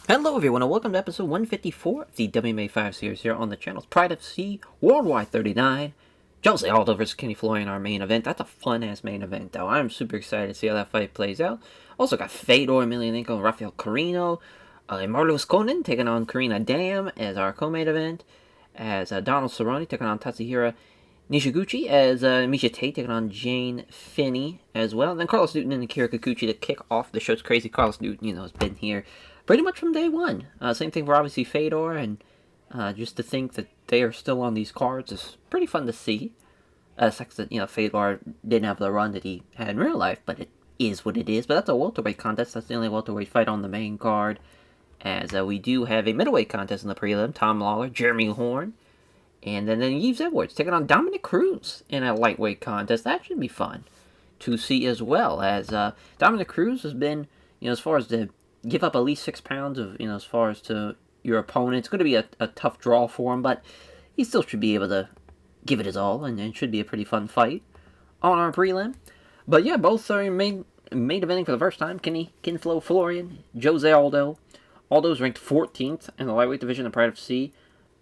Hello everyone and welcome to episode 154 of the WMMA 5 series here on the channel's Pride FC Worldwide 39. Aldo versus Florian, our main event. That's a fun-ass main event though. I'm super excited to see how that fight plays out. Also got Fedor Emelianenko and Rafael Carino. Marlos Conan taking on Karina Dam as our co-main event. As Donald Cerrone taking on Tatsuhira Nishiguchi. As Misha Tate taking on Jane Finney as well. And then Carlos Newton and Akira Kikuchi to kick off the show. It's crazy. Carlos Newton, has been here pretty much from day one. Same thing for obviously Fedor, and just to think that they are still on these cards is pretty fun to see. Sucks that Fedor didn't have the run that he had in real life, but it is what it is. But that's a welterweight contest. That's the only welterweight fight on the main card. As we do have a middleweight contest in the prelim. Tom Lawler, Jeremy Horn, and then Yves Edwards taking on Dominic Cruz in a lightweight contest. That should be fun to see as well. As Dominic Cruz has been, as far as the give up at least 6 pounds of, as far as to your opponent. It's going to be a tough draw for him, but he still should be able to give it his all, and it should be a pretty fun fight on our prelim. But yeah, both are main eventing for the first time. Kinflo Florian, Jose Aldo. Aldo's ranked 14th in the lightweight division of Pride FC,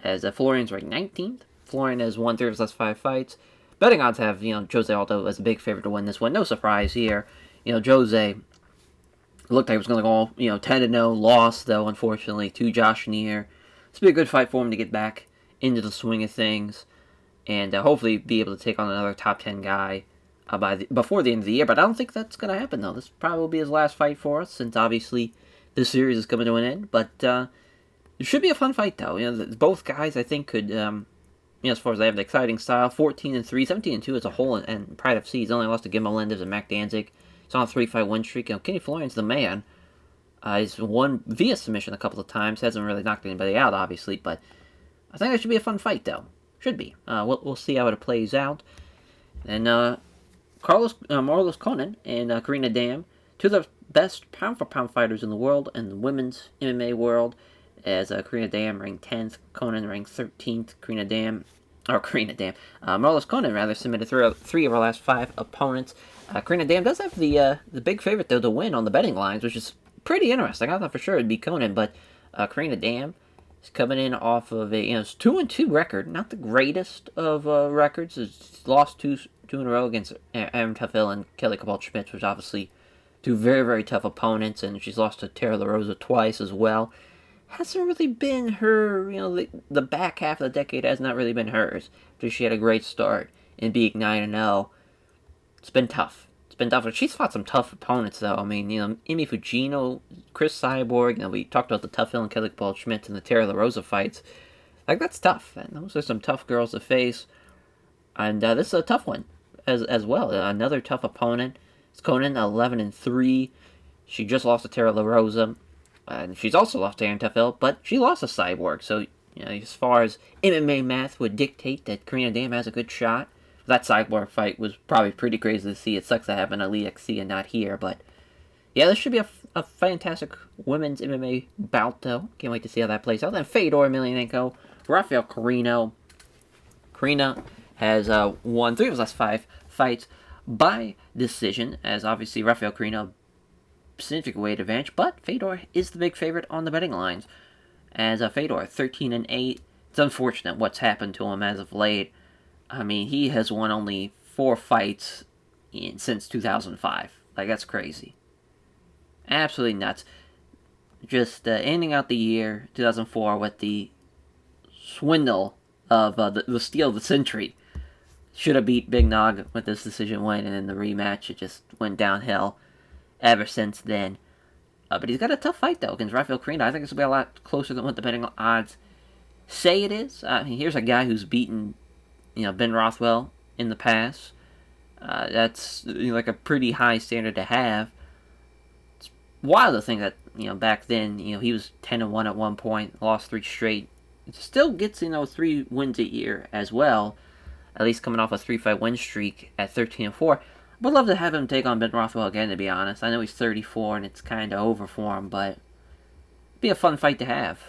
as Florian's ranked 19th. Florian has won 3 of his last 5 fights. Betting odds have, Jose Aldo as a big favorite to win this one. No surprise here. Jose looked like he was going to go, 10-0, lost, though, unfortunately, to Josh Neer. It's been a good fight for him to get back into the swing of things and hopefully be able to take on another top 10 guy before the end of the year. But I don't think that's going to happen, though. This probably will be his last fight for us, since obviously this series is coming to an end. But it should be a fun fight, though. Both guys, I think, could, as far as they have the exciting style, 14-3, 17-2 as a whole, and Pride FC. He's only lost to Gim Melendez and Mac Danzig. He's on a 3-fight win streak. Kenny Florian's the man. He's won via submission a couple of times. Hasn't really knocked anybody out, obviously, but I think that should be a fun fight, though. Should be. We'll see how it plays out. And Marlos Conan and Karina Dam, two of the best pound-for-pound fighters in the world, in the women's MMA world, as Karina Dam ranked 10th, Conan ranked 13th. Marlos Conan, rather, submitted 3 of our last 5 opponents. Karina Dam does have the big favorite, though, to win on the betting lines, which is pretty interesting. I thought for sure it'd be Conan, but Karina Dam is coming in off of a 2-2 record. Not the greatest of records. It's lost two in a row against Aaron Tuffill and Kelly Cabal-Schmitz, which obviously 2 very, very tough opponents, and she's lost to Tara La Rosa twice as well. Hasn't really been her, the back half of the decade has not really been hers. She had a great start in being 9-0. It's been tough. She's fought some tough opponents, though. I mean, Imi Fujino, Chris Cyborg, we talked about the Tuffill and Kelly Paul-Schmidt and the Tara La Rosa fights. Like, that's tough. And those are some tough girls to face. And this is a tough one as well. Another tough opponent. It's Conan, 11-3. She just lost to Tara La Rosa. And she's also lost to Aaron Tuffill, but she lost to Cyborg. So, as far as MMA math would dictate that Karina Dam has a good shot. That Cyborg fight was probably pretty crazy to see. It sucks that happened at EXC and not here, but yeah, this should be a fantastic women's MMA bout, though. Can't wait to see how that plays out. Then Fedor Emelianenko, Rafael Carino. Karina has won 3 of his last 5 fights by decision, as obviously Rafael Carino significant weight advantage, but Fedor is the big favorite on the betting lines. As Fedor 13-8, it's unfortunate what's happened to him as of late. I mean, he has won only 4 fights since 2005. Like, that's crazy. Absolutely nuts. Just ending out the year 2004 with the swindle of the steal of the century. Should have beat Big Nog with this decision win, and then the rematch, it just went downhill ever since then. But he's got a tough fight, though, against Rafael Carino. I think this will be a lot closer than what the betting odds say it is. Here's a guy who's beaten Ben Rothwell in the past. That's like a pretty high standard to have. It's wild to think that back then he was 10-1 at one point, lost 3 straight. It still gets 3 wins a year as well. At least coming off a 3-fight win streak at 13-4. Would love to have him take on Ben Rothwell again, to be honest. I know he's 34 and it's kind of over for him, but it'd be a fun fight to have.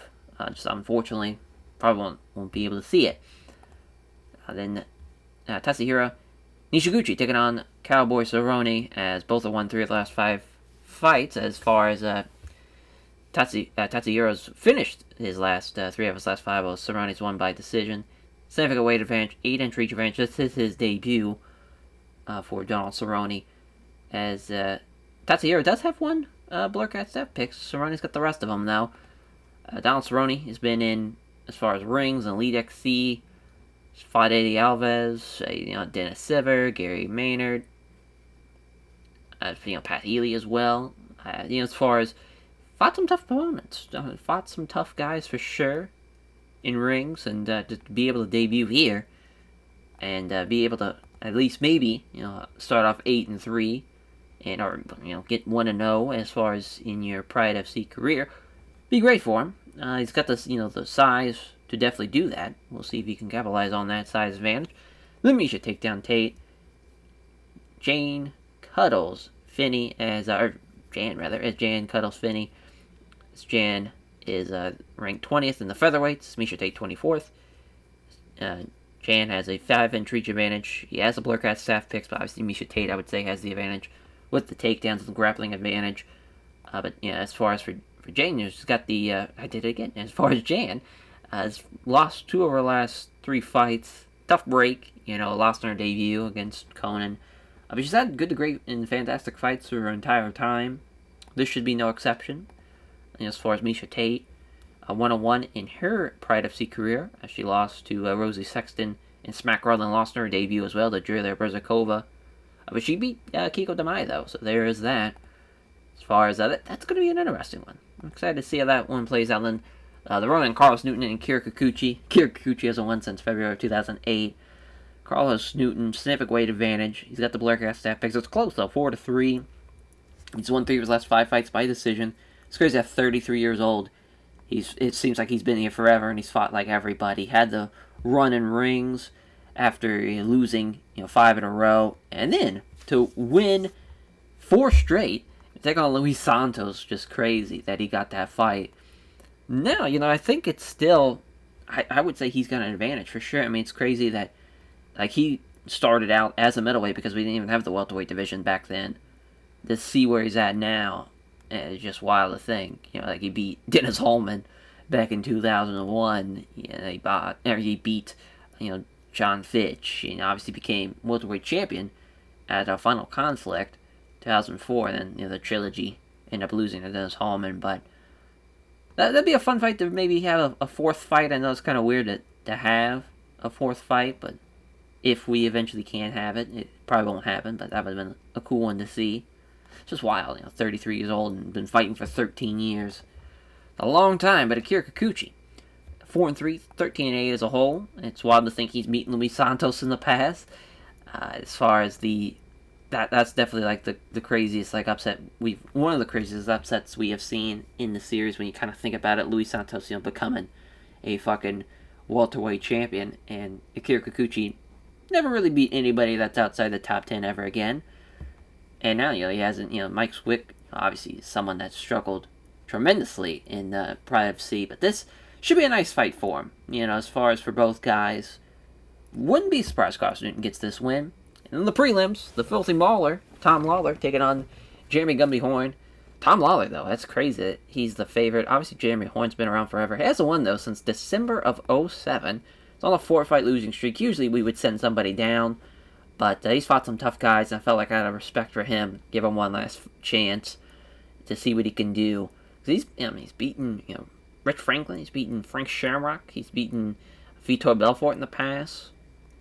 Just unfortunately, probably won't be able to see it. Then Tatsuhira Nishiguchi taking on Cowboy Cerrone, as both have won 3 of the last 5 fights. As far as Tatsuhiro's finished his last 3 of his last 5. While Cerrone's won by decision. Significant weight advantage, 8-inch reach advantage. This is his debut for Donald Cerrone. As Tatsuhiro does have one Blurcat staff pick. Cerrone's got the rest of them now. Donald Cerrone has been in, as far as rings, and Elite XC, fought Eddie Alves, Dennis Siver, Gary Maynard, Pat Healy as well. As far as fought some tough opponents, fought some tough guys for sure in rings, and to be able to debut here and be able to at least maybe start off 8-3 and or get 1-0 as far as in your Pride FC career, be great for him. He's got this the size to definitely do that. We'll see if he can capitalize on that size advantage. Then Misha take down Tate. Jane Cuddles Finney as Jan Cuddles Finney. Jan is ranked 20th in the featherweights. Misha Tate 24th. Jan has a 5-inch reach advantage. He has a Blurcat staff picks, but obviously Misha Tate, I would say, has the advantage with the takedowns and the grappling advantage. But as far as for Jan, she's got the I did it again. As far as Jan, has lost 2 of her last 3 fights. Tough break, lost in her debut against Conan. But she's had good to great and fantastic fights through her entire time. This should be no exception. And as far as Misha Tate, 1-1 in her Pride FC career, as she lost to Rosie Sexton in SmackRaw, and lost in her debut as well to Julia Berzakova. But she beat Kiko Demai, though, so there is that. As far as that's going to be an interesting one. I'm excited to see how that one plays out. Then the Roman Carlos Newton and Kira Kikuchi. Kira Kikuchi hasn't won since February of 2008. Carlos Newton, significant weight advantage. He's got the Blurcat staff picks. It's close, though, 4-3. He's won 3 of his last 5 fights by decision. It's crazy at 33 years old. It seems like he's been here forever, and he's fought like everybody. Had the run in rings after losing 5 in a row, and then to win 4 straight, take on Luis Santos, just crazy that he got that fight. Now, I think it's still, I would say he's got an advantage for sure. I mean, it's crazy that he started out as a middleweight because we didn't even have the welterweight division back then. To see where he's at now is just wild to think. He beat Dennis Hallman back in 2001. He beat John Fitch, and obviously became welterweight champion at a Final Conflict 2004. And then the trilogy ended up losing to Dennis Hallman, but that'd be a fun fight to maybe have a 4th fight. I know it's kind of weird to have a 4th fight, but if we eventually can have it, it probably won't happen, but that would have been a cool one to see. It's just wild, 33 years old and been fighting for 13 years. A long time, but Akira Kikuchi, 4-3, 13-8 as a whole. It's wild to think he's beaten Luis Santos in the past. As far as that's definitely the craziest upset one of the craziest upsets we have seen in the series when you kind of think about it. Luis Santos, becoming a fucking welterweight champion, and Akira Kikuchi never really beat anybody that's outside the top 10 ever again. And now, he hasn't, Mike Swick, obviously, is someone that struggled tremendously in Pride FC, but this should be a nice fight for him, as far as for both guys. Wouldn't be surprised Carlos Newton gets this win. And in the prelims, the filthy mauler, Tom Lawler, taking on Jeremy Gumby Horn. Tom Lawler, though, that's crazy. He's the favorite. Obviously, Jeremy Horn's been around forever. He hasn't won, though, since December of 2007. It's on a 4-fight losing streak. Usually we would send somebody down, but he's fought some tough guys, and I felt like I had a respect for him. Give him one last chance to see what he can do. He's beaten, Rich Franklin. He's beaten Frank Shamrock. He's beaten Vitor Belfort in the past.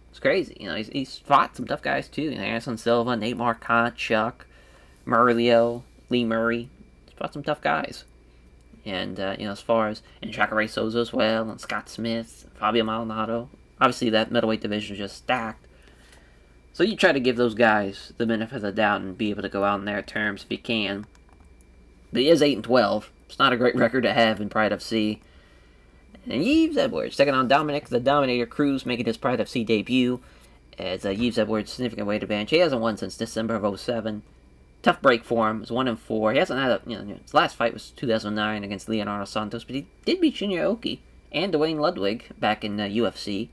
It's crazy. He's fought some tough guys, too. Anderson Silva, Nate Marcotte, Chuck, Murillo, Lee Murray. He's fought some tough guys. And, as far as, and Jacare Souza as well, and Scott Smith, Fabio Maldonado. Obviously, that middleweight division is just stacked. So you try to give those guys the benefit of the doubt and be able to go out on their terms if you can. But he is 8-12. It's not a great record to have in Pride FC. And Yves Edwards taking on Dominic the Dominator Cruz, making his Pride FC debut. As Yves Edwards' significant weight advantage. He hasn't won since December of 2007. Tough break for him. He's 1-4. He hasn't had his last fight was 2009 against Leonardo Santos, but he did beat Shinya Aoki and Dwayne Ludwig back in UFC.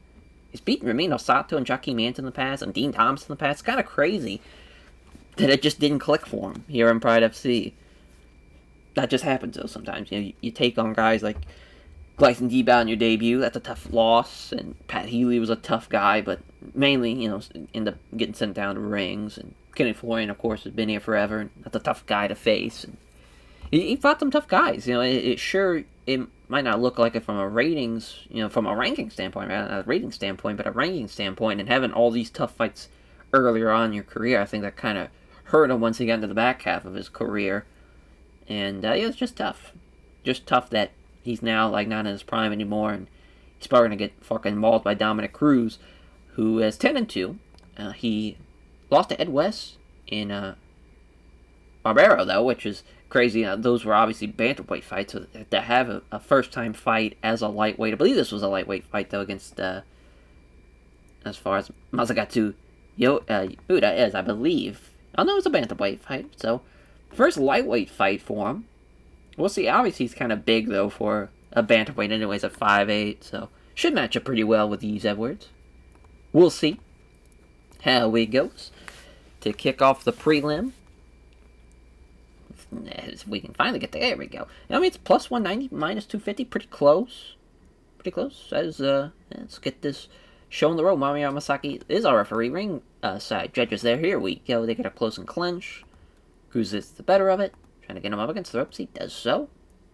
He's beaten Ramiro Sato and Joaquin Manton in the past, and Dean Thompson in the past. It's kind of crazy that it just didn't click for him here in Pride FC. that just happens, though, sometimes. You take on guys like Gleison Debout in your debut. That's a tough loss. And Pat Healy was a tough guy, but mainly, end up getting sent down to rings. And Kenny Florian, of course, has been here forever. And that's a tough guy to face. And he fought some tough guys. It might not look like it from a ratings, from a ranking standpoint, not a rating standpoint, but a ranking standpoint. And having all these tough fights earlier on in your career, I think that kind of hurt him once he got into the back half of his career. And it's just tough. Just tough that he's now not in his prime anymore, and he's probably gonna get fucking mauled by Dominic Cruz, who is 10-2. He lost to Ed West in Barbero, though, which is crazy. Those were obviously bantamweight fights, so to have a first-time fight as a lightweight, I believe this was a lightweight fight, though, against, as far as Mazagatu Uda is, I believe. Oh, no, it was a bantamweight fight, so first lightweight fight for him. We'll see. Obviously, he's kind of big, though, for a bantamweight anyways at 5'8", so should match up pretty well with Yves Edwards. We'll see how it goes. To kick off the prelim, as we can finally get there we go. It's plus 190, minus 250, pretty close. Pretty close. Let's get this show on the road. Mami Yamasaki is our referee. Ring side judges there. Here we go. They get up close and clinch. Cruz is the better of it. Trying to get him up against the ropes. He does so.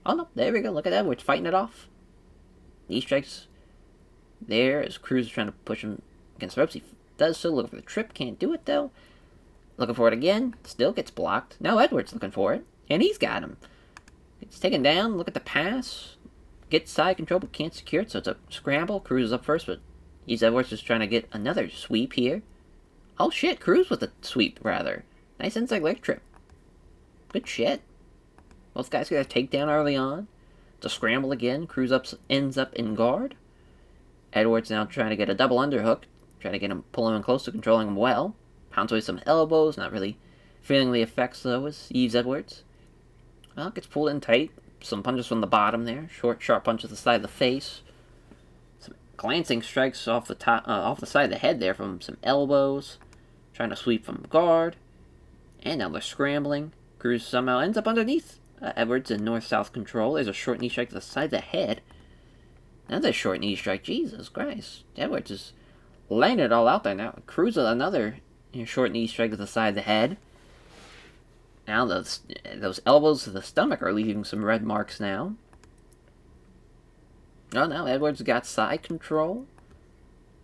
Oh, no. There we go. Look at that. We're fighting it off. Knee strikes there as Cruz is trying to push him against the ropes. He does so. Looking for the trip. Can't do it, though. Looking for it again. Still gets blocked. Now Edwards looking for it. And he's got him. It's taken down. Look at the pass. Gets side control, but can't secure it. So it's a scramble. Cruz is up first, but Yves Edwards is trying to get another sweep here. Oh, shit. Cruz with a sweep, rather. Nice inside leg trip. Good shit. Both guys got a takedown early on. It's a scramble again. Cruz ends up in guard. Edwards now trying to get a double underhook. Trying to get him, pull him in close to controlling him well. Pounds away some elbows. Not really feeling the effects, though, as Yves Edwards. Well, gets pulled in tight. Some punches from the bottom there. Short, sharp punches to the side of the face. Some glancing strikes off the top, off the side of the head there from some elbows. Trying to sweep from guard. And now they're scrambling. Cruz somehow ends up underneath Edwards in north-south control. There's a short knee strike to the side of the head. Another short knee strike. Jesus Christ. Edwards is laying it all out there now. Cruz with another short knee strike to the side of the head. Now those elbows to the stomach are leaving some red marks now. Oh, now Edwards got side control.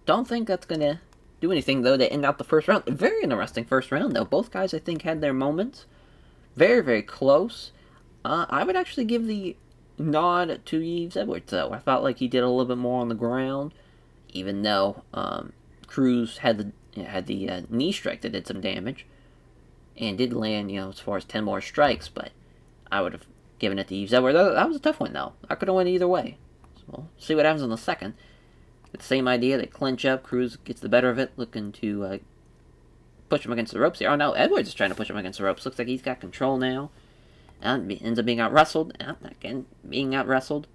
Don't think that's going to do anything, though, to end out the first round. Very interesting first round, though. Both guys, I think, had their moments. Very, very close. I would actually give the nod to Yves Edwards, though. I felt like he did a little bit more on the ground, even though Cruz had the knee strike that did some damage, and did land, as far as 10 more strikes, but I would have given it to Yves Edwards. That was a tough one, though. I could have went either way. So we'll see what happens in the second. The same idea. They clinch up. Cruz gets the better of it, looking to push him against the ropes here. Oh, no, Edwards is trying to push him against the ropes. Looks like he's got control now. And ends up being out-wrestled. Again, being out-wrestled.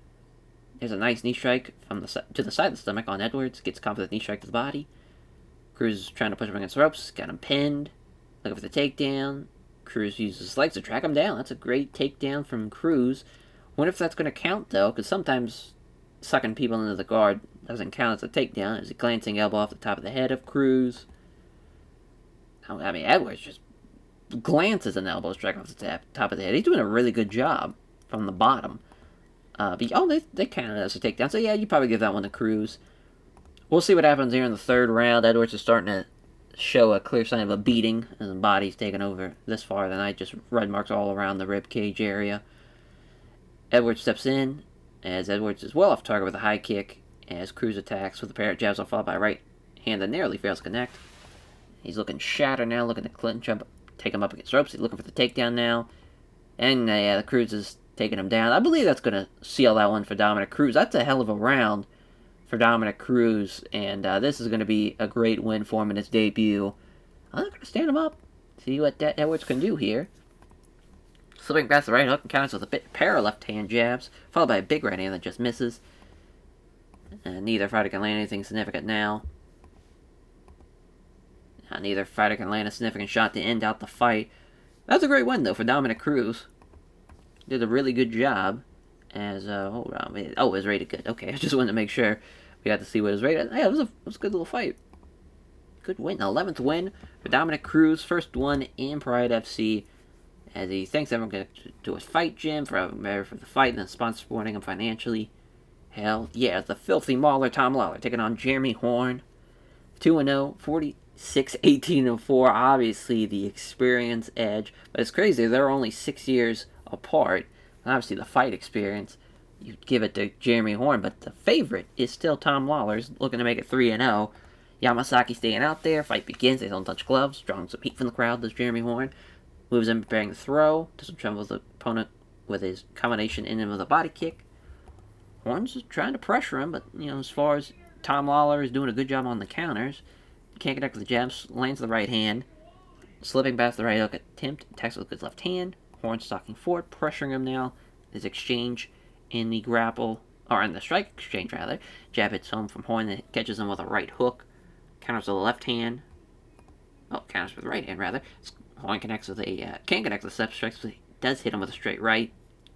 There's a nice knee strike from to the side of the stomach on Edwards. Gets caught with a knee strike to the body. Cruz is trying to push him against the ropes. Got him pinned. Looking for the takedown. Cruz uses his legs to track him down. That's a great takedown from Cruz. Wonder if that's going to count, though, because sometimes sucking people into the guard doesn't count as a takedown. There's a glancing elbow off the top of the head of Cruz. I mean, Edwards just glances an elbow strike off the top of the head. He's doing a really good job from the bottom. But they count it as a takedown. So, yeah, you probably give that one to Cruz. We'll see what happens here in the third round. Edwards is starting to show a clear sign of a beating. And the body's taken over this far of the night. Just red marks all around the rib cage area. Edwards steps in, as Edwards is well off target with a high kick, as Cruz attacks with a pair of jabs followed by a right hand that narrowly fails to connect. He's looking shattered now, looking to clinch up, take him up against ropes. He's looking for the takedown now. And the Cruz is taking him down. I believe that's going to seal that one for Dominic Cruz. That's a hell of a round for Dominic Cruz, and this is going to be a great win for him in his debut. I'm going to stand him up, see what Edwards can do here. Slipping past the right hook and counters with a pair of left-hand jabs, followed by a big right hand that just misses. Neither fighter can land anything significant now. Neither fighter can land a significant shot to end out the fight. That's a great win, though, for Dominic Cruz. did a really good job. As hold on, it was rated good. Okay, I just wanted to make sure we got to see what it was rated. Yeah, it was a good little fight. Good win, 11th win for Dominic Cruz, first one in Pride FC. As he thanks everyone to his fight gym for the fight and the sponsor supporting him financially. Hell yeah, the filthy mauler Tom Lawler taking on Jeremy Horn. 2-0, 46-18-4. Obviously, the experience edge. But it's crazy, they're only 6 years apart. And obviously, the fight experience, you give it to Jeremy Horn. But the favorite is still Tom Lawler, looking to make it 3-0. Yamasaki staying out there. Fight begins. They don't touch gloves. Drawing some heat from the crowd, does Jeremy Horn. Moves in preparing the throw. Does some trouble with the opponent with his combination in him with a body kick. Horn's just trying to pressure him, but, as far as Tom Lawler is doing a good job on the counters. Can't connect with the jabs. Lands the right hand. Slipping past the right hook attempt. Attacks with his left hand. Horn stalking forward. Pressuring him now. His exchange in the grapple. Or in the strike exchange, rather. Jab hits home from Horn that catches him with a right hook. Counters with the left hand. Counters with the right hand, rather. Horn connects with a... can't connect with the step strikes, but he does hit him with a straight right.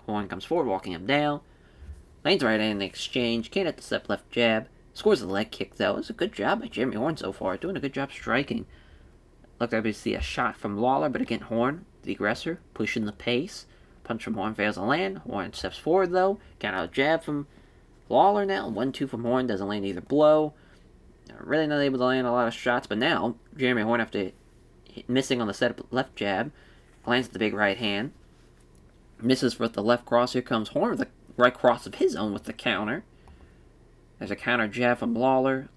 Horn comes forward, walking him down. Lanes right hand in the exchange. Can't hit the step left jab. Scores the leg kick, though. It's a good job by Jeremy Horn so far. Doing a good job striking. Looked like we see a shot from Lawler, but again, Horn, the aggressor, pushing the pace. Punch from Horn fails to land. Horn steps forward, though. Got out a jab from Lawler now. 1-2 from Horn. Doesn't land either blow. Really not able to land a lot of shots, but now, Jeremy Horn, after missing on the setup left jab, lands the big right hand. Misses with the left cross. Here comes Horn with the right cross of his own with the counter. There's a counter jab from Lawler.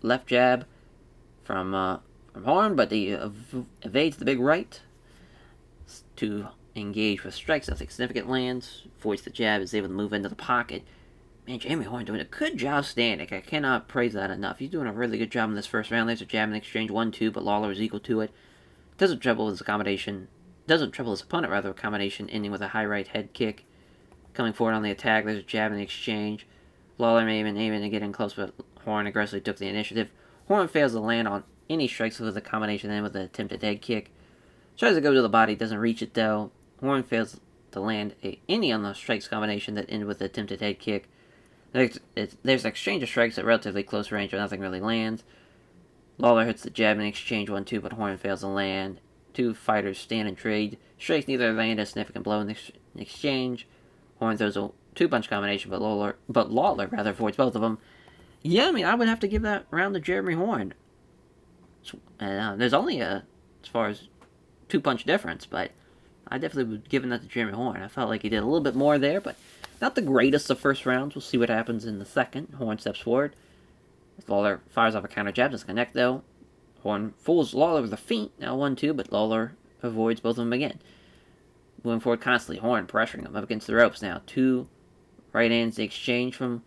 Left jab from Horn, but he evades the big right to engage with strikes. Nothing significant lands. Avoids the jab. Is able to move into the pocket. Man, Jeremy Horn doing a good job standing. I cannot praise that enough. He's doing a really good job in this first round. There's a jab in exchange 1-2, but Lawler is equal to it. Doesn't trouble his opponent, rather, a combination ending with a high right head kick. Coming forward on the attack, there's a jab in the exchange. Lawler may have been aiming to get in close, but Horn aggressively took the initiative. Horn fails to land on any strikes with a combination then with an attempted head kick. Tries to go to the body, doesn't reach it though. Horn fails to land any on the strikes combination that ended with the attempted head kick. There's an exchange of strikes at relatively close range, but nothing really lands. Lawler hits the jab in exchange 1-2, but Horn fails to land. Two fighters stand and trade. Strikes neither land a significant blow in exchange. Horn throws a two-punch combination, but Lawler avoids both of them. Yeah, I would have to give that round to Jeremy Horn. There's only as far as two-punch difference, but I definitely would give that to Jeremy Horn. I felt like he did a little bit more there, but not the greatest of first rounds. We'll see what happens in the second. Horn steps forward. Lawler fires off a counter jab, doesn't connect though. Horn fools Lawler with a feint, now 1-2, but Lawler avoids both of them again. Moving forward constantly, Horn pressuring him up against the ropes now. Two right hands in exchange from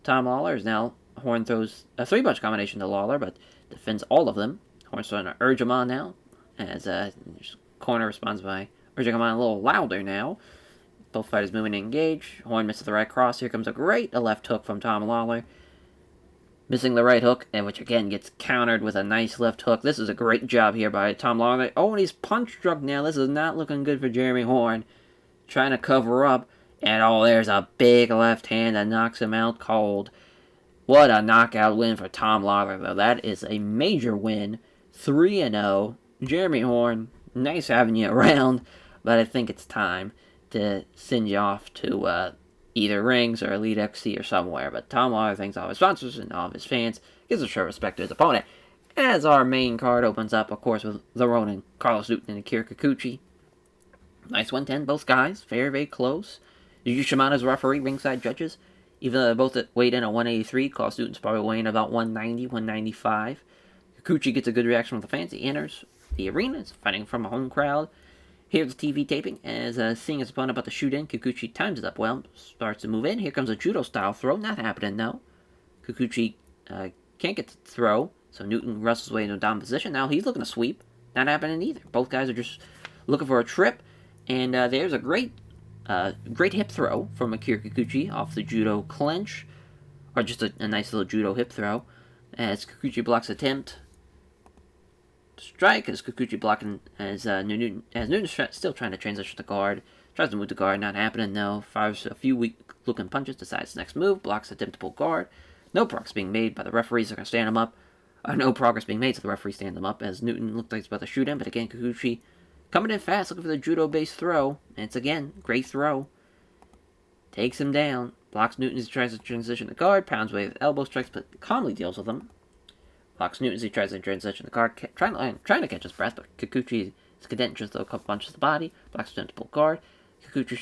Tom Lawler. Now Horn throws a three-punch combination to Lawler, but defends all of them. Horn's starting to urge him on now, as corner responds by urging him on a little louder now. Both fighters moving to engage. Horn misses the right cross. Here comes a left hook from Tom Lawler. Missing the right hook, and which again gets countered with a nice left hook. This is a great job here by Tom Lawler. Oh, and he's punch struck now. This is not looking good for Jeremy Horn. Trying to cover up, and there's a big left hand that knocks him out cold. What a knockout win for Tom Lawler, though. That is a major win. 3-0. Jeremy Horn, nice having you around, but I think it's time to send you off to either Rings or Elite XC or somewhere. But Tom Lawler thanks all of his sponsors and all of his fans. Gives a show of respect to his opponent. As our main card opens up, of course, with the Ronin, Carlos Newton, and Akira Kikuchi. Nice 110, both guys. Very, very close. Yuji Shimano's referee, ringside judges. Even though they both weighed in at 183, Carlos Newton's probably weighing about 190, 195. Kikuchi gets a good reaction from the fans. He enters the arena. It's fighting from a home crowd. Here's the TV taping. As seeing his opponent about to shoot in, Kikuchi times it up well. Starts to move in. Here comes a judo-style throw. Not happening, though. Kikuchi can't get the throw, so Newton wrestles his way into a down position. Now he's looking to sweep. Not happening either. Both guys are just looking for a trip. And there's a great hip throw from Akira Kikuchi off the judo clinch. Or just a nice little judo hip throw. As Kikuchi blocks attempt. Strike as Kikuchi blocking as Newton's still trying to transition the guard. Tries to move the guard, not happening, no. Fires a few weak-looking punches, decides the next move, blocks the attempt to pull guard. No progress being made by the referees, they're going to stand him up. No progress being made, so the referee stands him up, as Newton looked like he's about to shoot him, but again, Kikuchi coming in fast, looking for the judo-based throw, and it's again, great throw. Takes him down, blocks Newton as he tries to transition the guard, pounds away with elbow strikes, but calmly deals with him. Blocks Newton as he tries to transition the guard, trying to catch his breath, but Kikuchi is content just a couple punches to the body, blocks the pull guard. Kikuchi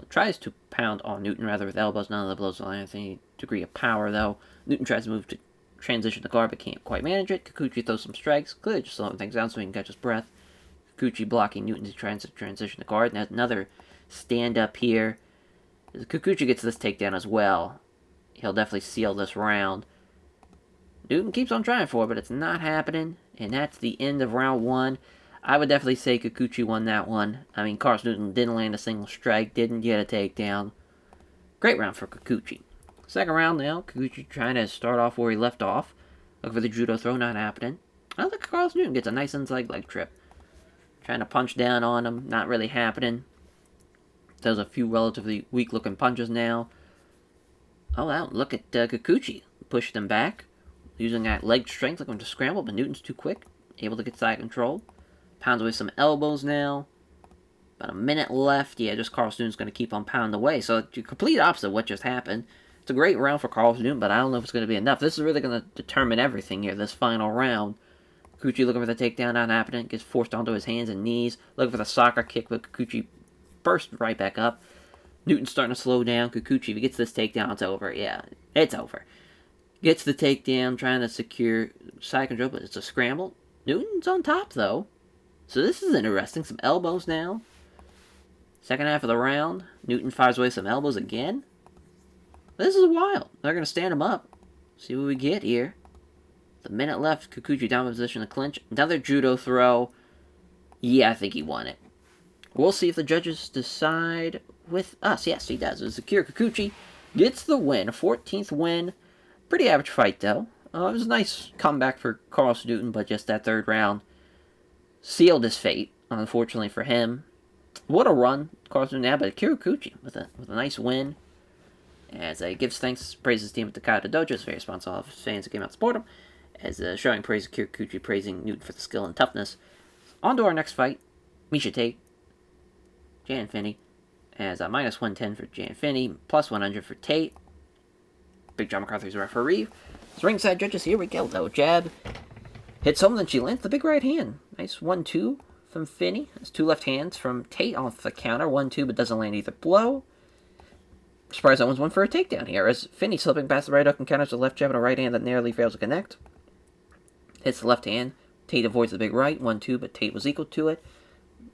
tries to pound on Newton rather with elbows. None of the blows will have any degree of power, though. Newton tries to move to transition the guard, but can't quite manage it. Kikuchi throws some strikes, clearly just slowing things down so he can catch his breath. Kikuchi blocking Newton to transition the guard. And another stand-up here. As Kikuchi gets this takedown as well, he'll definitely seal this round. Newton keeps on trying for it, but it's not happening. And that's the end of round 1. I would definitely say Kikuchi won that one. I mean, Carlos Newton didn't land a single strike, didn't get a takedown. Great round for Kikuchi. Second round now, Kikuchi trying to start off where he left off. Look for the judo throw, not happening. I don't think Carlos Newton gets a nice inside leg trip. Trying to punch down on him, not really happening. Does a few relatively weak-looking punches now. Oh, wow, look at Kikuchi. Pushed him back. Using that leg strength, looking to scramble, but Newton's too quick. Able to get side control. Pounds away some elbows now. About a minute left. Yeah, just Carlos Newton's going to keep on pounding away. So, the complete opposite of what just happened. It's a great round for Carlos Newton, but I don't know if it's going to be enough. This is really going to determine everything here, this final round. Kikuchi looking for the takedown, not happening. Gets forced onto his hands and knees. Looking for the soccer kick, but Kikuchi burst right back up. Newton's starting to slow down. Kikuchi, if he gets this takedown, it's over. Yeah, it's over. Gets the takedown, trying to secure side control, but it's a scramble. Newton's on top, though. So this is interesting. Some elbows now. Second half of the round. Newton fires away some elbows again. This is wild. They're going to stand him up. See what we get here. The minute left. Kikuchi down in position to clinch. Another judo throw. Yeah, I think he won it. We'll see if the judges decide with us. Yes, he does. Akira Kikuchi gets the win. A 14th win. Pretty average fight, though. It was a nice comeback for Carlos Newton, but just that third round sealed his fate, unfortunately for him. What a run, Carlos Newton had, but Akira Kikuchi with a nice win. As he gives thanks, praises his team at the Kaido Dojo. It's very responsive of his fans who came out to support him. As showing praise Akira Kikuchi, praising Newton for the skill and toughness. On to our next fight, Miesha Tate, Jan Finney. As minus 110 for Jan Finney, plus 100 for Tate. Big John McCarthy's referee. As ringside judges, here we go, though. Jab hits home, then she lands the big right hand. Nice 1-2 from Finney. That's 2 left hands from Tate off the counter. 1-2, but doesn't land either blow. Surprised that one's one for a takedown here, as Finney slipping past the right hook and counters the left jab and a right hand that narrowly fails to connect. Hits the left hand. Tate avoids the big right. 1-2, but Tate was equal to it.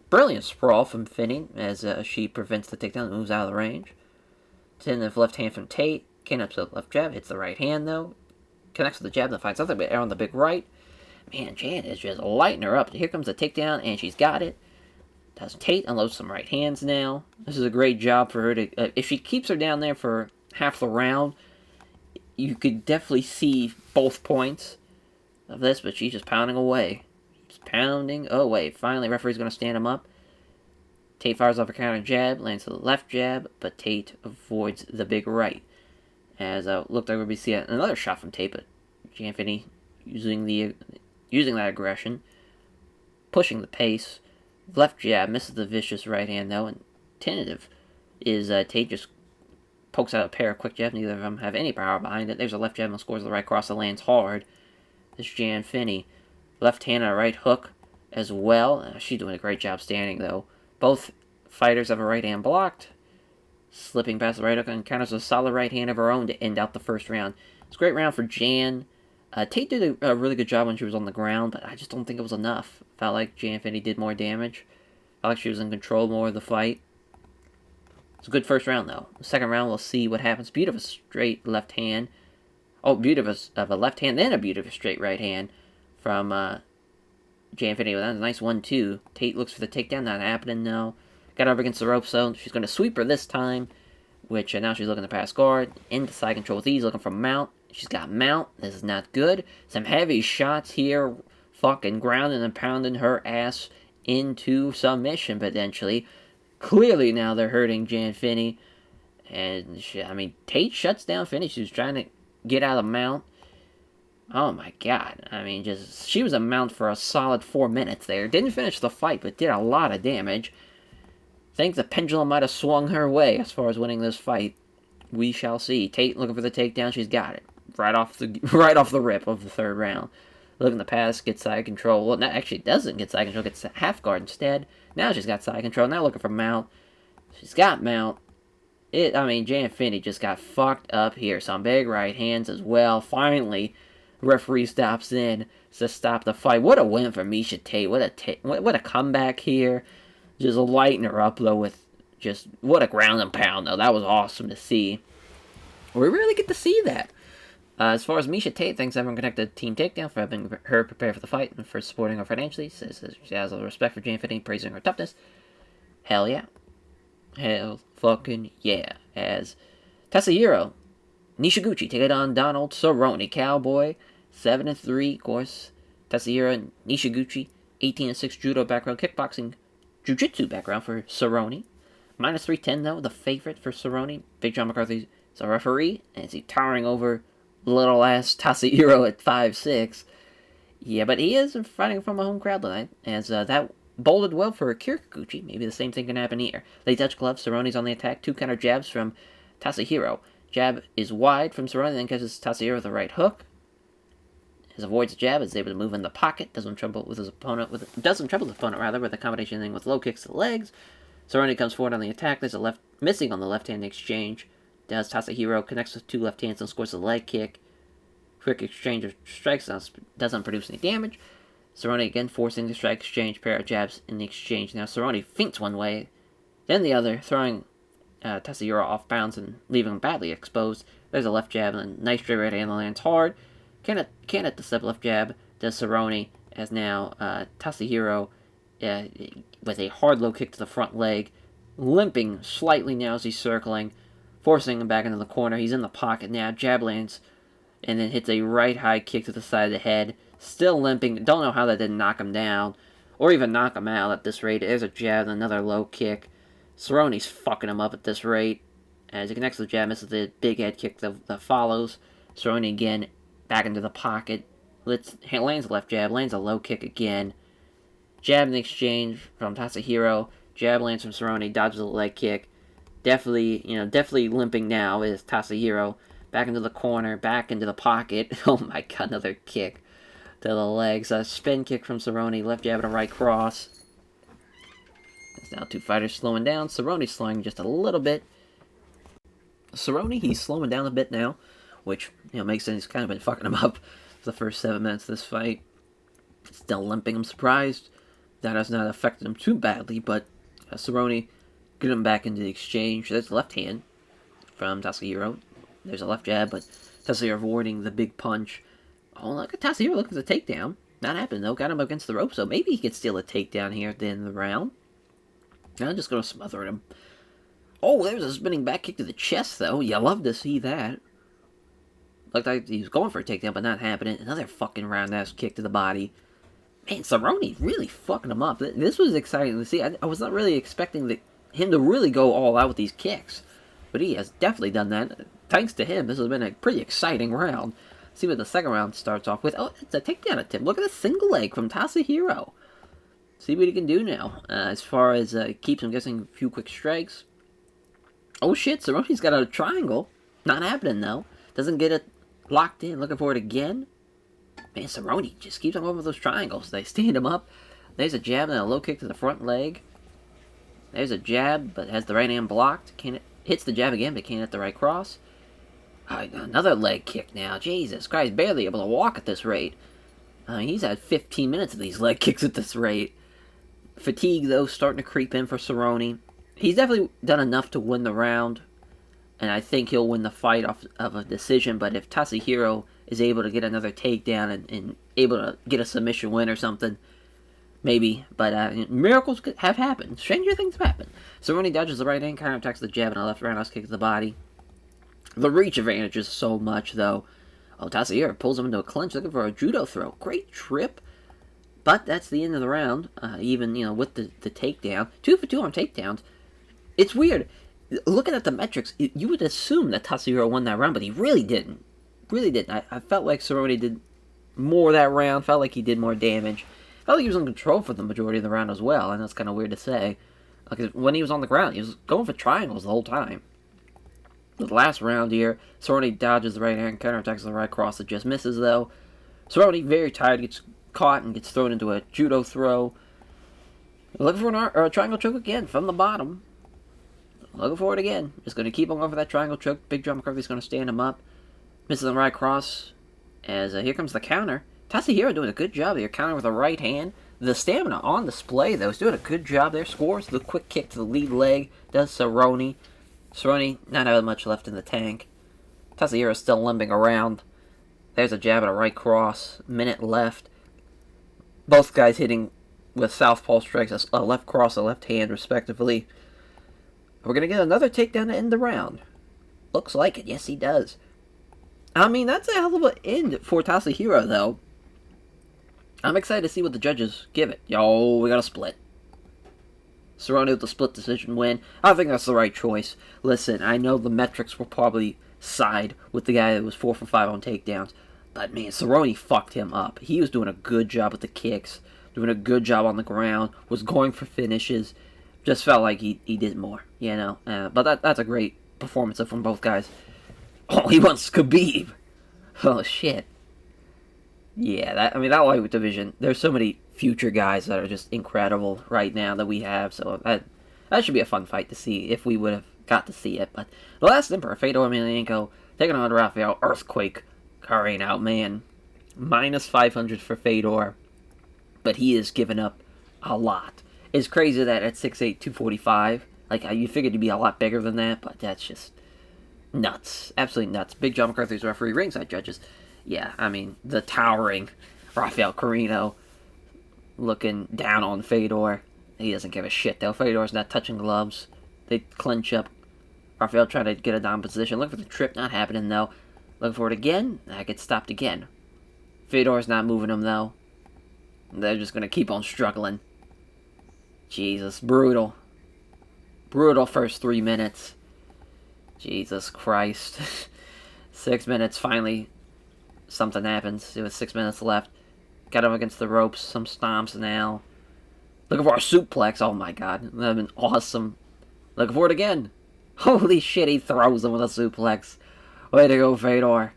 Brilliant sprawl from Finney as she prevents the takedown and moves out of the range. Tentative left hand from Tate. Can't up to the left jab. Hits the right hand, though. Connects with the jab, then finds something but air on the big right. Man, Jan is just lighting her up. Here comes the takedown, and she's got it. Does Tate unloads some right hands now. This is a great job for her to... if she keeps her down there for half the round, you could definitely see both points of this, but she's just pounding away. Keeps pounding away. Finally, referee's going to stand him up. Tate fires off a counter jab, lands to the left jab, but Tate avoids the big right. As looked like we see another shot from Tate, but Jan Finney using that aggression, pushing the pace. Left jab misses the vicious right hand, though, and tentative is Tate just pokes out a pair of quick jabs. Neither of them have any power behind it. There's a left jab and scores the right cross that lands hard. This Jan Finney. Left hand and a right hook as well. She's doing a great job standing, though. Both fighters have a right hand blocked. Slipping past the right hook and counters a solid right hand of her own to end out the first round. It's a great round for Jan. Tate did a really good job when she was on the ground, but I just don't think it was enough. Felt like Jan Finney did more damage. Felt like she was in control more of the fight. It's a good first round, though. The second round, we'll see what happens. Beauty of a straight left hand. Oh, beauty of a left hand, then a beauty of a straight right hand from Jan Finney. That was a nice 1-2. Tate looks for the takedown, not happening, no. Got her up against the ropes, though. She's going to sweep her this time, which now she's looking to pass guard. Into side control with ease, looking for mount. She's got mount. This is not good. Some heavy shots here, fucking grounding and pounding her ass into submission, potentially. Clearly now they're hurting Jan Finney. And, Tate shuts down Finney. She was trying to get out of the mount. Oh my god. She was a mount for a solid 4 minutes there. Didn't finish the fight, but did a lot of damage. Think the pendulum might have swung her way as far as winning this fight. We shall see. Tate looking for the takedown. She's got it. Right off the rip of the third round. Looking to pass, gets side control. Well, actually doesn't get side control. Gets half guard instead. Now she's got side control. Now looking for mount. She's got mount. Jan Finney just got fucked up here. Some big right hands as well. Finally, referee stops in to stop the fight. What a win for Miesha Tate. What a comeback here. Just lighten her up, though, with just... What a ground and pound, though. That was awesome to see. We really get to see that. As far as Miesha Tate, thanks everyone connected Team Takedown for helping her prepare for the fight and for supporting her financially. Says she has a lot of respect for Jan Finney, praising her toughness. Hell yeah. Hell fucking yeah. As Tatsuyuki Nishiguchi take it on Donald Cerrone. Cowboy, 7-3, of course. Tatsuyuki Nishiguchi, 18-6 judo background, kickboxing, jiu-jitsu background for Cerrone. Minus 310, though, the favorite for Cerrone. Big John McCarthy is a referee, and he's towering over little ass Tatsuyuki at 5'6". Yeah, but he is fighting from a home crowd tonight, as that bolted well for Kikuchi. Maybe the same thing can happen here. They touch gloves. Cerrone's on the attack. 2 counter jabs from Tatsuyuki. Jab is wide from Cerrone, then catches Tatsuyuki with a right hook. He avoids the jab, is able to move in the pocket. Doesn't trouble his opponent with a combination thing with low kicks to the legs. Cerrone comes forward on the attack. There's a left missing on the left hand exchange. Does Tatsuyuki connects with 2 left hands and scores a leg kick. Quick exchange of strikes doesn't produce any damage. Cerrone again forcing the strike exchange, pair of jabs in the exchange. Now Cerrone feints one way, then the other, throwing Tatsuyuki off bounds and leaving him badly exposed. There's a left jab and a nice straight right hand that lands hard. Can't hit the step left jab. Does Cerrone, as now Tatsuyuki with a hard low kick to the front leg, limping slightly now as he's circling, forcing him back into the corner. He's in the pocket now. Jab lands, and then hits a right high kick to the side of the head. Still limping. Don't know how that didn't knock him down, or even knock him out at this rate. There's a jab and another low kick. Cerrone's fucking him up at this rate. As he connects the jab, misses the big head kick that follows. Cerrone again back into the pocket. Lands the left jab, lands a low kick again. Jab in the exchange from Tatsuyuki. Jab lands from Cerrone, dodges a leg kick. Definitely limping now is Tatsuyuki. Back into the corner, back into the pocket. Oh my god, another kick to the legs. A spin kick from Cerrone, left jab and a right cross. It's now 2 fighters slowing down. Cerrone's slowing just a little bit. Cerrone, he's slowing down a bit now, which, makes sense. He's kind of been fucking him up for the first 7 minutes of this fight. Still limping. I'm surprised that has not affected him too badly, but Cerrone get him back into the exchange. There's the left hand from Tatsuyuki. There's a left jab, but Tatsuyuki avoiding the big punch. Oh, look at Tatsuyuki looking for the takedown. Not happening, though. Got him against the rope, so maybe he could steal a takedown here at the end of the round. I'm just going to smother him. Oh, there's a spinning back kick to the chest, though. You love to see that. Looked like he was going for a takedown, but not happening. Another fucking round-ass kick to the body. Man, Cerrone really fucking him up. This was exciting to see. I was not really expecting him to really go all out with these kicks. But he has definitely done that. Thanks to him, this has been a pretty exciting round. See what the second round starts off with. Oh, it's a takedown attempt. Look at the single leg from Tatsuyuki. See what he can do now. As far as keeps him guessing a few quick strikes. Oh shit, Cerrone's got a triangle. Not happening though. Doesn't get it locked in. Looking for it again. Man, Cerrone just keeps on going with those triangles. They stand him up. There's a jab and a low kick to the front leg. There's a jab, but has the right hand blocked. Hits the jab again, but can't hit the right cross. Another leg kick now. Jesus Christ, barely able to walk at this rate. He's had 15 minutes of these leg kicks at this rate. Fatigue, though, starting to creep in for Cerrone. He's definitely done enough to win the round, and I think he'll win the fight off of a decision, but if Tatsuyuki is able to get another takedown and able to get a submission win or something, maybe. But miracles have happened. Stranger things have happened. Cerrone dodges the right hand, counterattacks the jab, and a left roundhouse kick to the body. The reach advantage is so much, though. Oh, Tatsuyuki pulls him into a clinch, looking for a judo throw. Great trip. But that's the end of the round, even, with the takedown. 2 for 2 on takedowns. It's weird. Looking at the metrics, you would assume that Tatsuhiro won that round, but he really didn't. Really didn't. I felt like Cerrone did more that round. Felt like he did more damage. Felt like he was in control for the majority of the round as well. And that's kind of weird to say. Because when he was on the ground, he was going for triangles the whole time. The last round here, Cerrone dodges the right hand, counterattacks the right cross. It just misses though. Cerrone, very tired, gets caught and gets thrown into a judo throw. Looking for a triangle choke again from the bottom. Looking for it again. Just going to keep on going for that triangle choke. Big John McCarthy's going to stand him up. Misses the right cross. As here comes the counter. Tatsuhiro doing a good job here. Counter with a right hand. The stamina on display, though. He's doing a good job there. Scores the quick kick to the lead leg. Does Cerrone. Cerrone not having much left in the tank. Tatsuhiro still limping around. There's a jab and a right cross. Minute left. Both guys hitting with southpaw strikes. A left cross, a left hand, respectively. We're going to get another takedown to end the round. Looks like it. Yes, he does. I mean, that's a hell of an end for Tatsuhiro, though. I'm excited to see what the judges give it. Yo, we got a split. Cerrone with the split decision win. I think that's the right choice. Listen, I know the metrics will probably side with the guy that was 4 for 5 on takedowns. But, man, Cerrone fucked him up. He was doing a good job with the kicks. Doing a good job on the ground. Was going for finishes. Just felt like he did more, you know. But that's a great performance from both guys. Oh, he wants Khabib. Oh, shit. Yeah, that lightweight division, there's so many future guys that are just incredible right now that we have. So that should be a fun fight to see if we would have got to see it. But the last Emperor, Fedor Emelianenko, taking on Rafael Earthquake Carreno, man. Minus 500 for Fedor. But he has given up a lot. It's crazy that at 6'8", 245, like, you figured he'd be a lot bigger than that, but that's just nuts. Absolutely nuts. Big John McCarthy's referee, ringside judges. Yeah, I mean, the towering Rafael Carreno looking down on Fedor. He doesn't give a shit, though. Fedor's not touching gloves. They clinch up. Rafael trying to get a down position. Looking for the trip, not happening, though. Looking for it again. That gets stopped again. Fedor's not moving him, though. They're just going to keep on struggling. Jesus, brutal. Brutal first 3 minutes. Jesus Christ. 6 minutes, finally, something happens. It was 6 minutes left. Got him against the ropes, some stomps now. Looking for a suplex, oh my god. That would have been awesome. Looking for it again. Holy shit, he throws him with a suplex. Way to go, Fedor.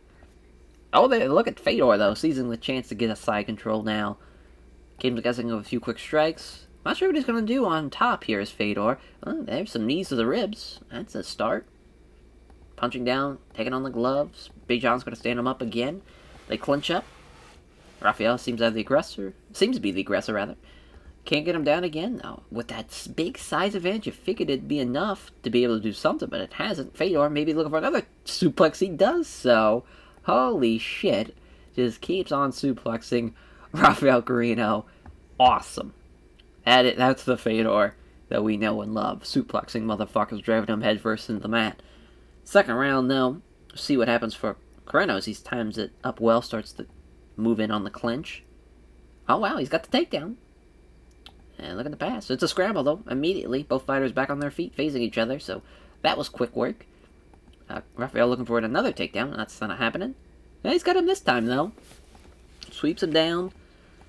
Oh, look at Fedor, though, seizing the chance to get a side control now. Came to guessing of a few quick strikes. Not sure what he's going to do on top here is Fedor. Oh, there's some knees to the ribs. That's a start. Punching down, taking on the gloves. Big John's going to stand him up again. They clinch up. Rafael seems to be the aggressor, rather. Can't get him down again, though. With that big size advantage, you figured it'd be enough to be able to do something, but it hasn't. Fedor maybe looking for another suplex. He does so. Holy shit. Just keeps on suplexing Rafael Carreno. Awesome. That's the Fedor that we know and love. Suplexing motherfuckers, driving him headfirst into the mat. Second round, though. See what happens for Carreno as he times it up well. Starts to move in on the clinch. Oh, wow. He's got the takedown. And look at the pass. It's a scramble, though. Immediately. Both fighters back on their feet, facing each other. So that was quick work. Rafael looking for another takedown. That's not happening. And he's got him this time, though. Sweeps him down.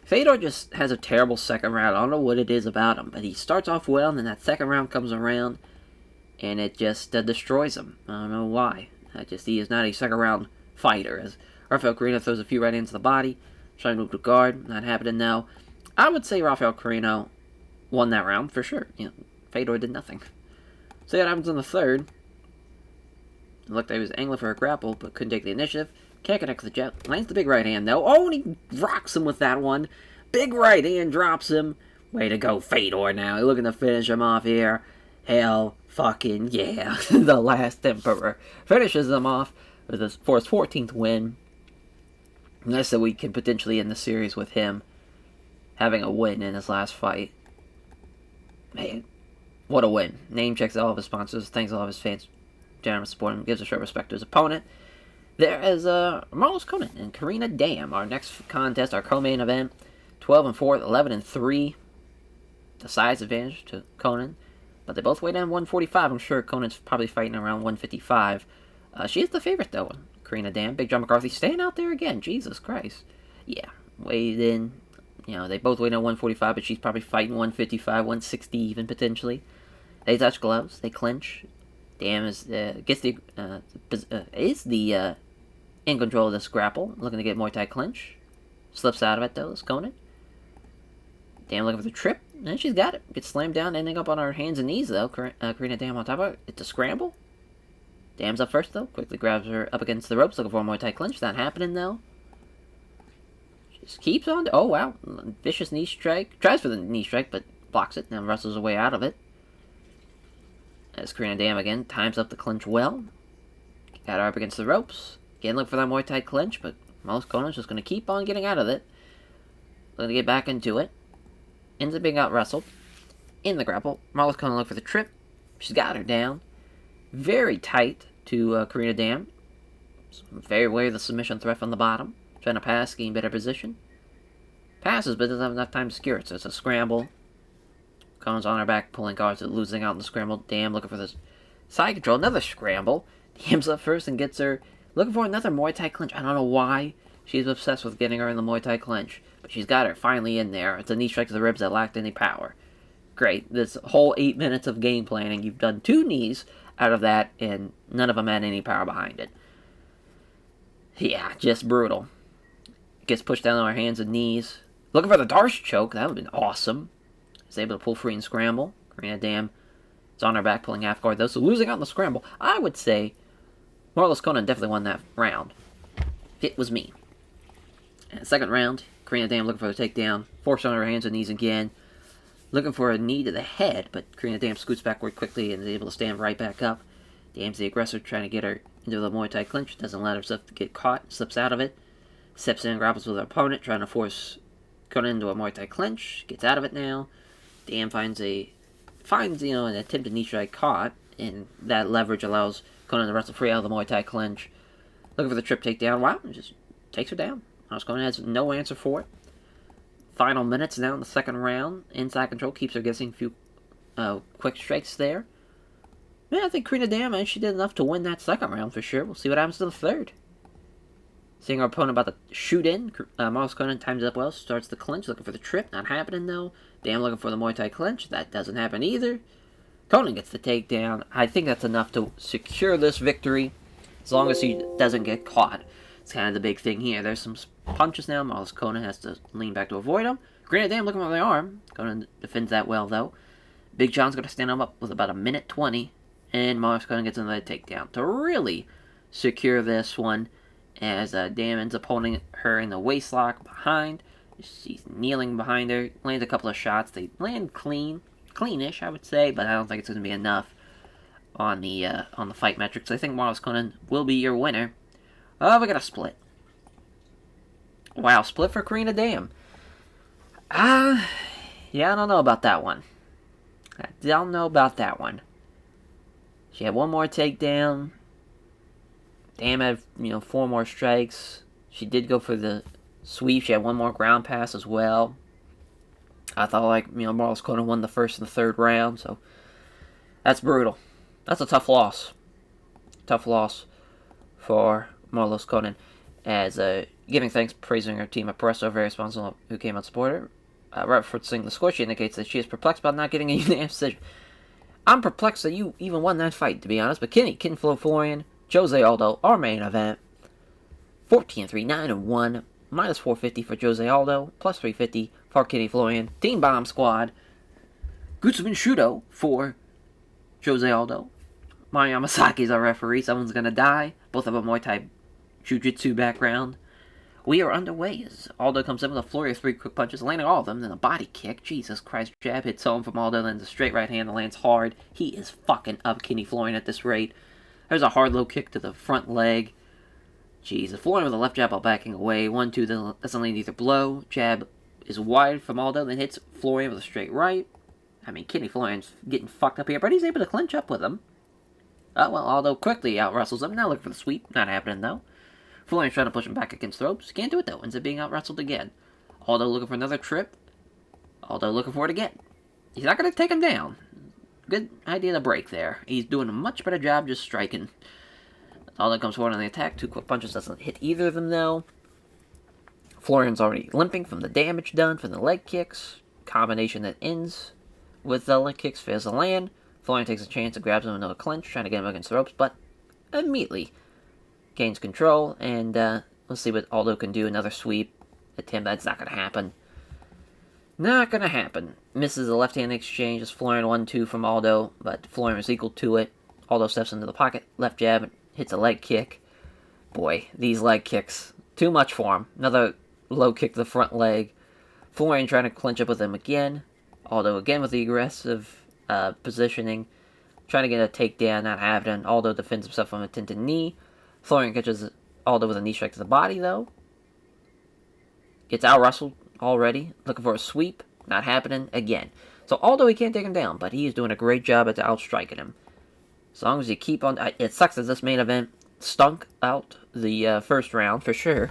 Fedor just has a terrible second round. I don't know what it is about him, but he starts off well, and then that second round comes around, and it just destroys him. I don't know why. He is not a second round fighter. As Rafael Carreno throws a few right hands to the body, trying to move to guard. Not happening now. I would say Rafael Carreno won that round for sure. Fedor did nothing. So what happens in the third? It looked like he was angling for a grapple, but couldn't take the initiative. Can't connect the jet. Lands the big right hand, though. Oh, and he rocks him with that one. Big right hand drops him. Way to go, Fedor, now. He's looking to finish him off here. Hell fucking yeah. The last Emperor finishes him off for his 14th win. Nice that we can potentially end the series with him having a win in his last fight. Man, what a win. Name checks all of his sponsors. Thanks all of his fans. Generous support him. Gives a short respect to his opponent. There is Marlos Conan and Karina Dam. Our next contest, our co-main event. 12-4, 11-3. The size advantage to Conan. But they both weigh down 145. I'm sure Conan's probably fighting around 155. She is the favorite, though. Karina Dam. Big John McCarthy staying out there again. Jesus Christ. Yeah, weighed in. They both weigh down 145, but she's probably fighting 155, 160 even, potentially. They touch gloves. They clinch. Dam is in control of this grapple. Looking to get Muay Thai clinch. Slips out of it, though. It's Conan. Dam looking for the trip. And she's got it. Gets slammed down, ending up on her hands and knees, though. Karina Dam on top of her. It's a scramble. Dam's up first, though. Quickly grabs her up against the ropes, looking for a Muay Thai clinch. Not happening, though. Just keeps on. Oh, wow. Vicious knee strike. Tries for the knee strike, but blocks it. Now wrestles her way out of it. As Karina Dam again times up the clinch well. Got her up against the ropes. Again, look for that Muay Thai clinch, but Marlos Conan's just going to keep on getting out of it. Looking to get back into it. Ends up being out wrestled. In the grapple. Marlos Conan look for the trip. She's got her down. Very tight to Karina Dam. Very aware of the submission threat from the bottom. Trying to pass, getting better position. Passes, but doesn't have enough time to secure it, so it's a scramble. Conan's on her back, pulling guards, losing out in the scramble. Dam looking for this side control. Another scramble. Dam's up first and gets her. Looking for another Muay Thai clinch. I don't know why she's obsessed with getting her in the Muay Thai clinch. But she's got her finally in there. It's a knee strike to the ribs that lacked any power. Great. This whole 8 minutes of game planning, you've done 2 knees out of that, and none of them had any power behind it. Yeah, just brutal. Gets pushed down on her hands and knees. Looking for the Darce choke. That would have been awesome. Is able to pull free and scramble. Karina Dam is on her back, pulling half guard, though. So losing out in the scramble, I would say Marlos Conan definitely won that round. It was me. And second round, Karina Dam looking for the takedown. Forced on her hands and knees again. Looking for a knee to the head, but Karina Dam scoots backward quickly and is able to stand right back up. Dam's the aggressor, trying to get her into the Muay Thai clinch. Doesn't allow herself to get caught. Slips out of it. Steps in, grapples with her opponent, trying to force Conan into a Muay Thai clinch. Gets out of it now. Dam finds an attempted knee strike caught, and that leverage allows Conan to wrestle free out of the Muay Thai clinch. Looking for the trip takedown. Wow, just takes her down. Conan has no answer for it. Final minutes now in the second round. Inside control keeps her guessing a few quick strikes there. Yeah, I think Karina Dam, she did enough to win that second round for sure. We'll see what happens to the third. Seeing our opponent about to shoot in, Marlos Conan times up well, starts the clinch, looking for the trip. Not happening, though. Dam looking for the Muay Thai clinch. That doesn't happen either. Conan gets the takedown. I think that's enough to secure this victory, as long as he doesn't get caught. It's kind of the big thing here. There's some punches now. Marlos Conan has to lean back to avoid them. Karina Dam looking for the arm. Conan defends that well, though. Big John's going to stand him up with about a minute 20, and Marlos Conan gets another takedown to really secure this one. As Dam ends up holding her in the waistlock behind. She's kneeling behind her. Lands a couple of shots. They land cleanish, I would say, but I don't think it's going to be enough on the fight metrics. I think Marlos Conan will be your winner. Oh, we got a split. Wow, split for Karina Dam. Yeah, I don't know about that one. She had one more takedown. Dam had, 4 more strikes. She did go for the sweep. She had one more ground pass as well. I thought, Marlos Conan won the first and the third round, so that's brutal. That's a tough loss. Tough loss for Marlos Conan. As giving thanks, praising her team at Presso, very responsible, who came out to support her. Referencing the score, she indicates that she is perplexed about not getting a unanimous decision. I'm perplexed that you even won that fight, to be honest, but Florian, Jose Aldo, our main event. 14-3, 9-1, minus 450 for Jose Aldo, plus 350 for Kenny Florian. Team Bomb Squad. Gutsumin Shudo for Jose Aldo. Mario Yamasaki's our referee. Someone's gonna die. Both have a Muay Thai Jiu-Jitsu background. We are underway as Aldo comes in with a flurry of 3 quick punches, landing all of them, then a body kick. Jesus Christ, jab hits home from Aldo, then the straight right hand that lands hard. He is fucking up Kenny Florian at this rate. There's a hard low kick to the front leg. Jesus, Florian with a left jab while backing away. 1-2, doesn't land either blow. Jab is wide from Aldo, then hits Florian with a straight right. Kenny Florian's getting fucked up here, but he's able to clinch up with him. Aldo quickly out-wrestles him. Now looking for the sweep. Not happening, though. Florian's trying to push him back against the ropes. Can't do it, though. Ends up being out-wrestled again. Aldo looking for another trip. Aldo looking for it again. He's not going to take him down. good idea to break there. He's doing a much better job just striking. Aldo comes forward on the attack. 2 quick punches doesn't hit either of them, though. Florian's already limping from the damage done from the leg kicks. Combination that ends with the leg kicks fails to land. Florian takes a chance and grabs him into a clinch, trying to get him against the ropes, but immediately gains control, and let's see what Aldo can do. Another sweep at him. That's not going to happen. Not going to happen. Misses the left-hand exchange as Florian 1-2 from Aldo, but Florian was equal to it. Aldo steps into the pocket, left jab, and hits a leg kick. Boy, these leg kicks, too much for him. Another low kick to the front leg. Florian trying to clinch up with him again. Aldo again with the aggressive positioning. Trying to get a takedown, not happening. Aldo defends himself from a tinted knee. Florian catches Aldo with a knee strike to the body, though. Gets out-wrestled already. Looking for a sweep. Not happening again. So Aldo, he can't take him down, but he is doing a great job at outstriking him. As long as you keep on... It sucks that this main event stunk out the first round, for sure.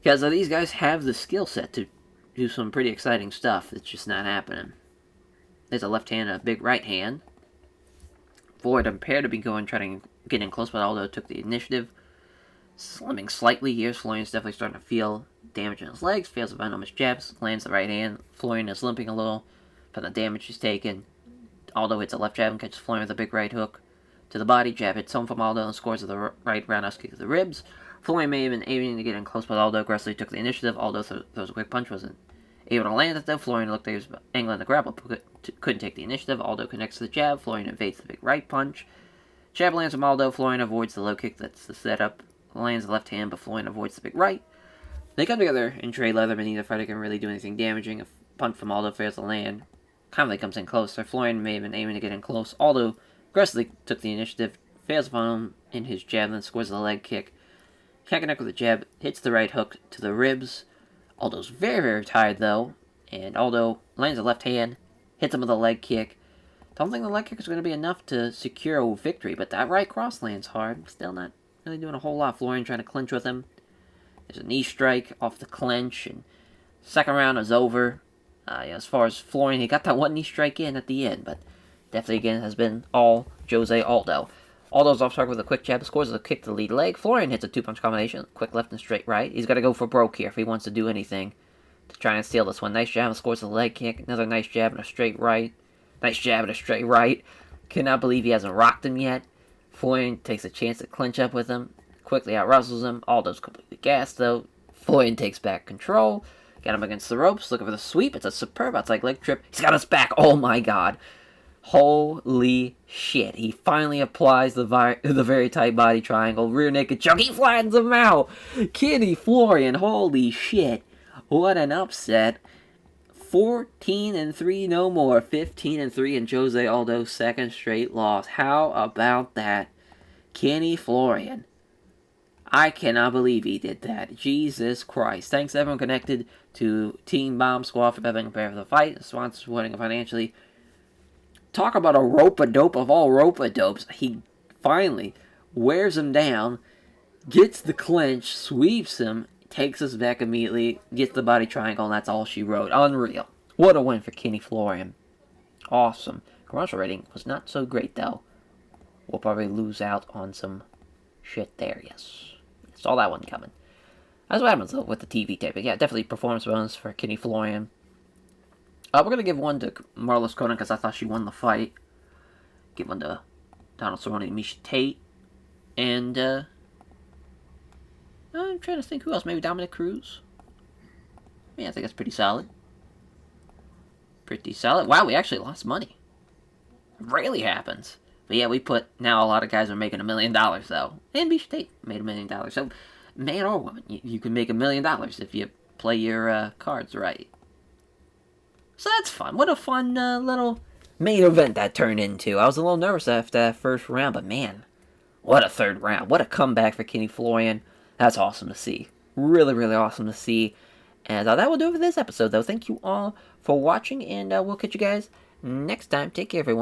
Because these guys have the skill set to do some pretty exciting stuff. It's just not happening. There's a left hand and a big right hand. Floyd appeared to be trying to get in close, but Aldo took the initiative. Slimming slightly here. Florian's definitely starting to feel damage in his legs. Fails to venomous jabs. Lands the right hand. Florian is limping a little from the damage he's taken. Aldo hits a left jab and catches Florian with a big right hook to the body. Jab hits home from Aldo and scores with the right roundhouse kick to the ribs. Florian may have been aiming to get in close, but Aldo aggressively took the initiative. Aldo throws a quick punch, wasn't able to land it though. Florian looked like he was angling the grapple, couldn't take the initiative. Aldo connects to the jab. Florian evades the big right punch. Jab lands from Aldo. Florian avoids the low kick. That's the setup. Lands the left hand, but Florian avoids the big right. They come together and trade leather, but neither fighter can really do anything damaging. A punch from Aldo fails to land. Conley comes in closer. Florian may have been aiming to get in close. Aldo aggressively took the initiative. Fails upon him in his jab, then scores the leg kick. Can't connect with the jab. Hits the right hook to the ribs. Aldo's very, very tired, though. And Aldo lands a left hand. Hits him with a leg kick. Don't think the leg kick is going to be enough to secure a victory, but that right cross lands hard. Still not really doing a whole lot. Florian trying to clinch with him. There's a knee strike off the clinch, and second round is over. As far as Florian, he got that one knee strike in at the end, but definitely again has been all Jose Aldo. Aldo's off target with a quick jab, scores with a kick to the lead leg. Florian hits a 2-punch combination, quick left and straight right. He's got to go for broke here if he wants to do anything to try and steal this one. Nice jab and scores with a leg kick. Another nice jab and a straight right. Nice jab and a straight right. Cannot believe he hasn't rocked him yet. Florian takes a chance to clinch up with him. Quickly out-wrestles him. Aldo's completely gassed, though. Florian takes back control. Got him against the ropes. Looking for the sweep. It's a superb outside leg trip. He's got us back. Oh, my God. Holy shit. He finally applies the very tight body triangle. Rear naked choke. He flattens him out. Kenny Florian. Holy shit. What an upset. 14-3 no more. 15-3 in Jose Aldo's second straight loss. How about that? Kenny Florian. I cannot believe he did that. Jesus Christ. Thanks everyone connected to Team Bomb Squad for being prepared for the fight. The sponsors supporting financially. Talk about a rope-a-dope of all rope-a-dopes. He finally wears him down, gets the clinch, sweeps him, takes us back immediately, gets the body triangle, and that's all she wrote. Unreal. What a win for Kenny Florian. Awesome. Commercial rating was not so great, though. We'll probably lose out on some shit there, yes. Saw that one coming. That's what happens, though, with the TV tape. But yeah, definitely performance bonus for Kenny Florian. We're going to give one to Marlis Conan because I thought she won the fight. Give one to Donald Cerrone and Misha Tate. And, I'm trying to think who else. Maybe Dominic Cruz? Yeah, I think that's pretty solid. Pretty solid. Wow, we actually lost money. Rarely happens. But yeah, we put, now a lot of guys are making $1 million, though. And Misha Tate made $1 million. So, man or woman, you can make $1 million if you play your cards right. So that's fun. What a fun little main event that turned into. I was a little nervous after that first round, but man, what a third round. What a comeback for Kenny Florian. That's awesome to see. Really, really awesome to see. And that will do it for this episode, though. Thank you all for watching, and we'll catch you guys next time. Take care, everyone.